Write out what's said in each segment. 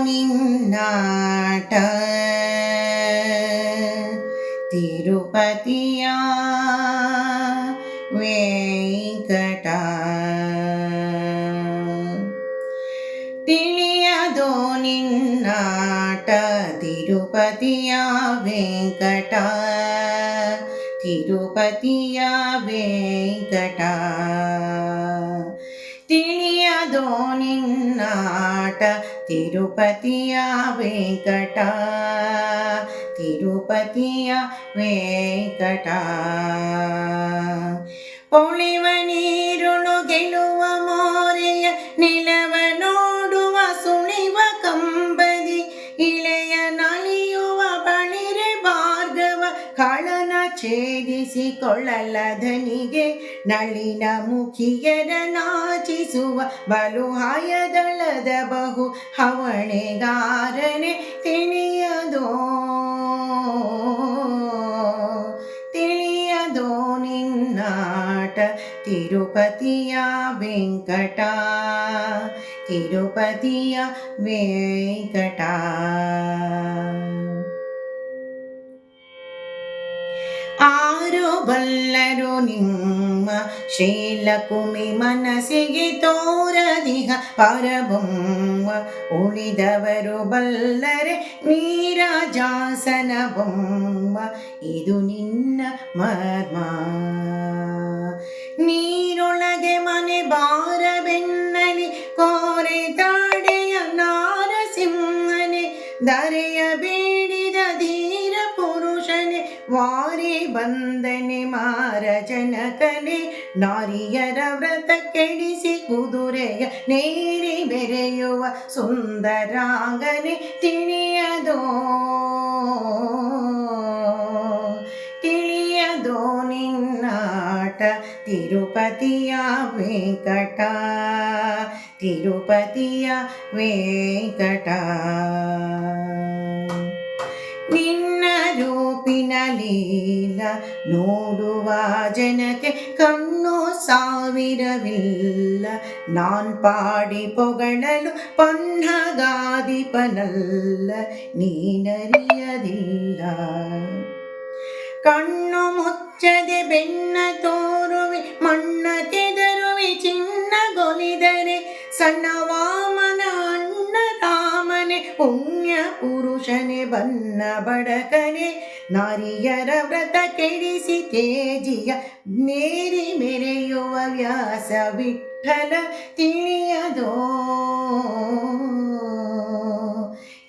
ನಿನ್ನಾಟ ತಿರುಪತಿಯ ವೆಂಕಟ ತಿಳಿಯದೋ ನಿನ್ನಾಟ ತಿರುಪತಿಯ ವೆಂಕಟ ತಿರುಪತಿಯ ವೆಂಕಟ ತಿಳಿಯದೋ ನಿನ್ನಾಟ ತಿರುಪತಿಯ ವೆಂಕಟ ತಿರುಪತಿಯ ವೆಂಕಟ ಪೊಳೆವ ನೀರುಳು ಗೆಲುವ ಮೋರೆಯ ನಿಲವ ನೋಡುವ ಸುಳಿವ ಕಂಬದಿ ಇಳೆಯ ನಲಿಯುವ ಬಳಿರೆ ಭಾರ್ಗವ ಕಳನ ಛೇದಿಸಿಕೊಳ್ಳಲ ಧನಿಗೆ ನಳಿನ ಮುಖಿಯರ ನಾಚಿಸುವ ಬಲು ಹಾಯದಳದ ಬಹು ಹವಣೆಗಾರನೆ ತಿಳಿಯದೋ ತಿಳಿಯದೋ ನಿನ್ನಾಟ ತಿರುಪತಿಯ ವೆಂಕಟ ತಿರುಪತಿಯ ವೆಂಕಟ ಆರು ಬಲ್ಲರು ನಿಮ್ಮ ಶೀಲಕುಮಿ ಮನಸ್ಸಿಗೆ ತೋರದಿಹ ಪರಬೊಮ್ಮ ಉಳಿದವರು ಬಲ್ಲರೆ ನೀರಾಜಾಸನ ಬೊಮ್ಮ ಇದು ನಿನ್ನ ಮರ್ಮ ನೀರೊಳಗೆ ಮನೆ ಬಾರ ಬೆನ್ನಲಿ ಕೋರೆ ತಾಡೆಯ ನಾರಸಿಂಹನೆ ಧರೆಯ ಬೇಡಿದ ಧೀರ ಪುರುಷನೆ ವಾರಿ ಬಂದನೆ ಮಾರ ಜನಕನೆ ನಾರಿಯರ ವ್ರತ ಕೆಡಿಸಿ ಕುದುರೆಯ ನೇರಿ ಬೆರೆಯುವ ಸುಂದರಾಂಗನೆ ತಿಳಿಯದೋ ತಿಳಿಯದೋ ನಿನ್ನಾಟ ತಿರುಪತಿಯ ವೆಂಕಟ ತಿರುಪತಿಯ ವೆಂಕಟ ನಿನ್ನ ರೂಪಿನ ಲೀಲ ನೋಡುವ ಜನಕ್ಕೆ ಕಣ್ಣು ಸಾವಿರವಿಲ್ಲ ನಾನ್ ಪಾಡಿ ಪೊಗಳಲು ಪನ್ನಗಾದಿಪನಲ್ಲ ನೀನರಿಯದಿಲ್ಲ ಕಣ್ಣು ಮುಚ್ಚದೆ ಬೆನ್ನ ತೋರುವೆ ಮಣ್ಣ ತೆದರುವೆ ಚಿನ್ನಗೊಲಿದರೆ ಸಣ್ಣ ವಾಮನ ಅಣ್ಣ ರಾಮನೆ ಪುಣ್ಯ ಪುರುಷನೆ ಬನ್ನ ಬಡಕನೆ ನಾರಿಯರ ವ್ರತ ಕೆಡಿಸಿ ತೇಜಿಯ ನೇರಿ ಮೆರೆಯುವ ವ್ಯಾಸ ವಿಠಲ ತಿಳಿಯದೋ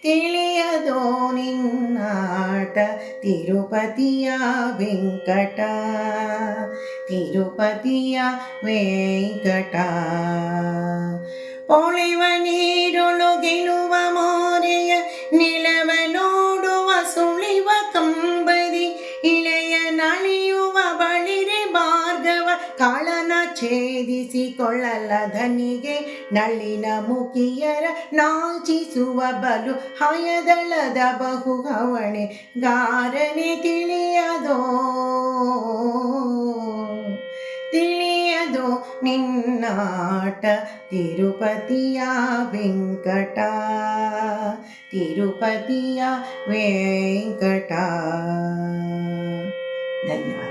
ತಿಳಿಯದೋ ನಿನ್ನಾಟ ತಿರುಪತಿಯ ವೆಂಕಟ ತಿರುಪತಿಯ ವೆಂಕಟ ಪೊಳೆವ ನೀರುಳು ಗೆಲುವ ಮೋರೆಯ ನಿಲವ ನೋಡುವ ಸುಳಿವ ಕಂಬದಿ ಇಳೆಯ ನಲಿಯುವ ಬಳಿರೆ ಭಾರ್ಗವ ಕಾಳನ ಛೇದಿಸಿಕೊಳ್ಳಲ ಧನಿಗೆ ನಳಿನ ಮುಖಿಯರ ನಾಚಿಸುವ ಬಲು ಹಯದಳದ ಬಹು ಹವಣೆ ಗಾರನೆ ತಿಳಿಯದೋ ತಿಳಿಯದೋ ನಿನ್ನಾಟ ತಿರುಪತಿಯ ವೆಂಕಟ ತಿರುಪತಿಯ ವೆಂಕಟ ಧನ್ಯವಾದ.